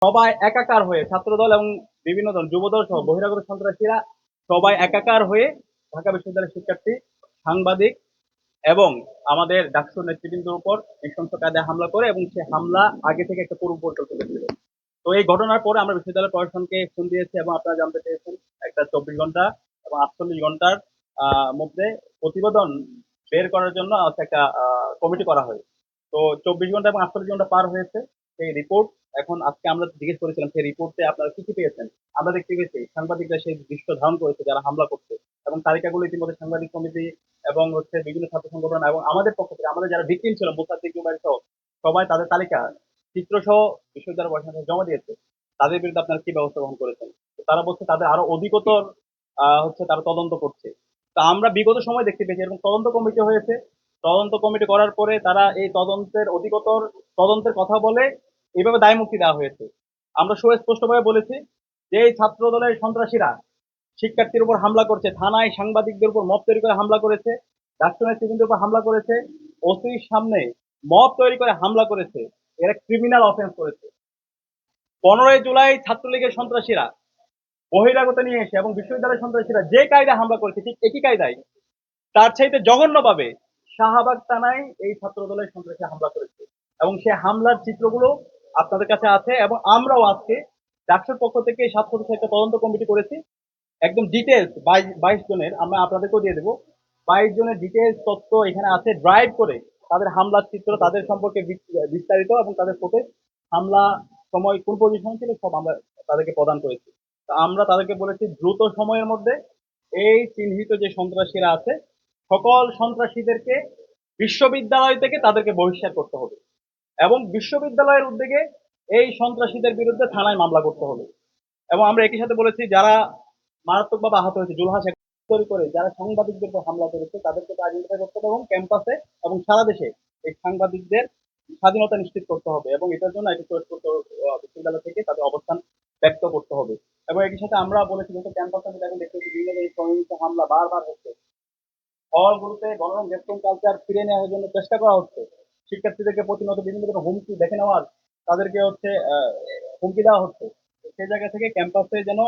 সবাই একাকার হয়ে ছাত্রদল এবং বিভিন্ন দল যুবদল সহ বহিরাগত সন্ত্রাসীরা সবাই একাকার হয়ে ঢাকা বিশ্ববিদ্যালয়ের শিক্ষার্থী, সাংবাদিক এবং আমাদের ডাকসুর নেতৃবৃন্দের উপর নৃশংস কায়দায় হামলা করে এবং সে হামলা আগে থেকে একটা পূর্ব পরিকল্পিত ছিল। তো এই ঘটনার পরে আমরা বিশ্ববিদ্যালয় প্রশাসনকে ফোন দিয়েছি এবং আপনারা জানতে পেরেছেন একটা 24 ঘন্টা এবং 48 ঘন্টার মধ্যে প্রতিবেদন বের করার জন্য একটা কমিটি করা হয়। তো 24 ঘন্টা এবং 48 ঘন্টা পার হয়েছে। সেই রিপোর্ট এখন আজকে আমরা জিজ্ঞেস করেছিলাম সেই রিপোর্টে আপনারা কি পেয়েছেন। আমরা দেখতে পেয়েছি সাংবাদিকরা সেই দৃশ্য ধারণ করেছে যারা হামলা করছে এবং তালিকাগুলো ইতিমধ্যে সাংবাদিক সমিতি এবং বিভিন্ন ছাত্র সংগঠন এবং আমাদের পক্ষ থেকে আমাদের যারা ভিকটিম ছিল মোসাদ্দিক জুবাইর সহ সবাই তাদের তালিকা চিত্র সহ বিশ্ববিদ্যালয় প্রশাসনকে জমা দিয়েছে। তাদের বিরুদ্ধে আপনারা কি ব্যবস্থা গ্রহণ করেছেন? তো তারা বলছে তাদের আরো অধিকতর তারা তদন্ত করছে। তা আমরা বিগত সময় দেখতে পেয়েছি এরকম তদন্ত কমিটি হয়েছে। তদন্ত কমিটি করার পরে তারা এই তদন্তের অধিকতর তদন্তের কথা বলে এভাবে দায় মুক্তি দেওয়া হয়েছে। আমরা সুস্পষ্টভাবে বলেছি যে এই ছাত্র দলের সন্ত্রাসীরা শিক্ষার্থীর উপর হামলা করছে, থানায় সাংবাদিকদের উপর মব তৈরি করে হামলা করেছে, ডাক্তার নেতৃবৃন্দের উপর হামলা করেছে, ওসির সামনে মব তৈরি করে হামলা করেছে। এরা ক্রিমিনাল অফেন্স করেছে। 15 জুলাই ছাত্রলীগের সন্ত্রাসীরা বহিরাগত নিয়ে এসে এবং বিশ্ববিদ্যালয়ের সন্ত্রাসীরা যে কায়দায় হামলা করেছে ঠিক একই কায়দায় তার চাইতে জঘন্যভাবে শাহবাগ থানায় এই ছাত্র দলের সন্ত্রাসী হামলা করেছে এবং সে হামলার চিত্রগুলো আপনাদের কাছে আছে এবং আমরাও আজকে ডাকসুর পক্ষ থেকে 7 সদস্যের একটা তদন্ত কমিটি করেছি। একদম ডিটেলস 22 জনের আমরা আপনাদেরকেও দিয়ে দেবো। 22 জনের ডিটেলস তথ্য এখানে আছে ড্রাইভ করে তাদের হামলার চিত্র তাদের সম্পর্কে বিস্তারিত এবং তাদের ফুটেজ হামলা সময় কোন পজিশন ছিল সব আমরা তাদেরকে প্রদান করেছি। তো আমরা তাদেরকে বলেছি দ্রুত সময়ের মধ্যে এই চিহ্নিত যে সন্ত্রাসীরা আছে সকল সন্ত্রাসীদেরকে বিশ্ববিদ্যালয় থেকে তাদেরকে বহিষ্কার করতে হবে এবং বিশ্ববিদ্যালয়ের উদ্যোগে এই সন্ত্রাসীদের বিরুদ্ধে থানায় মামলা করতে হবে। এবং আমরা একই সাথে বলেছি যারা মারাত্মকভাবে আহত হয়েছে জুলহাস তৈরি করে যারা সাংবাদিকদের উপর হামলা করেছে তাদেরকে আইডেন্টিফাই করতে হবে এবং ক্যাম্পাসে এবং সারা দেশে এই সাংবাদিকদের স্বাধীনতা নিশ্চিত করতে হবে এবং এটার জন্য একটি বিশ্ববিদ্যালয় থেকে তাদের অবস্থান ব্যক্ত করতে হবে। এবং একই সাথে আমরা বলেছি যেহেতু ক্যাম্পাসে আমি এখন দেখতেছি বিভিন্ন এই সহিংস হামলা বারবার হচ্ছে, হলগুলোতে গণরম রেস্টুরেন্ট কালচার ফিরে নেওয়ার জন্য চেষ্টা করা হচ্ছে। শিক্ষার্থীদেরকে প্রতিনিয়ত বিভিন্ন ধরনের হুমকি দেখে নেওয়ার তাদেরকে হুমকি দেওয়া হচ্ছে। সেই জায়গা থেকে ক্যাম্পাসে যেন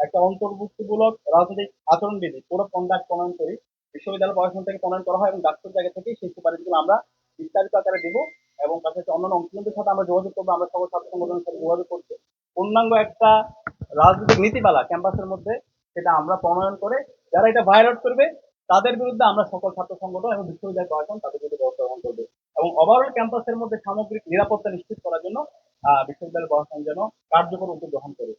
একটা অন্তর্ভুক্তিমূলক রাজনৈতিক আচরণবিধি পুরো কন্ডাক্ট প্রণয়ন করি বিশ্ববিদ্যালয় প্রশাসন থেকে প্রণয়ন করা হয় এবং ডাক্তার জায়গা থেকে সেই সুপারিশগুলো আমরা বিস্তারিত আকারে দিব এবং তার সাথে অন্যান্য অংশীদারদের সাথে আমরা যোগাযোগ করবো। আমরা সকল ছাত্র সংগঠনের সাথে যোগাযোগ করছি পূর্ণাঙ্গ একটা রাজনৈতিক নীতিমালা ক্যাম্পাসের মধ্যে সেটা আমরা প্রণয়ন করে যারা এটা ভায়োলেট করবে তাদের বিরুদ্ধে আমরা সকল ছাত্র সংগঠন এবং বিশ্ববিদ্যালয় প্রশাসন তাদের বিরুদ্ধে ব্যবস্থা গ্রহণ করবে এবং ওভারঅল ক্যাম্পাসের মধ্যে সামগ্রিক নিরাপত্তা নিশ্চিত করার জন্য বিশ্ববিদ্যালয় প্রশাসন যেন কার্যকর উদ্যোগ গ্রহণ করে।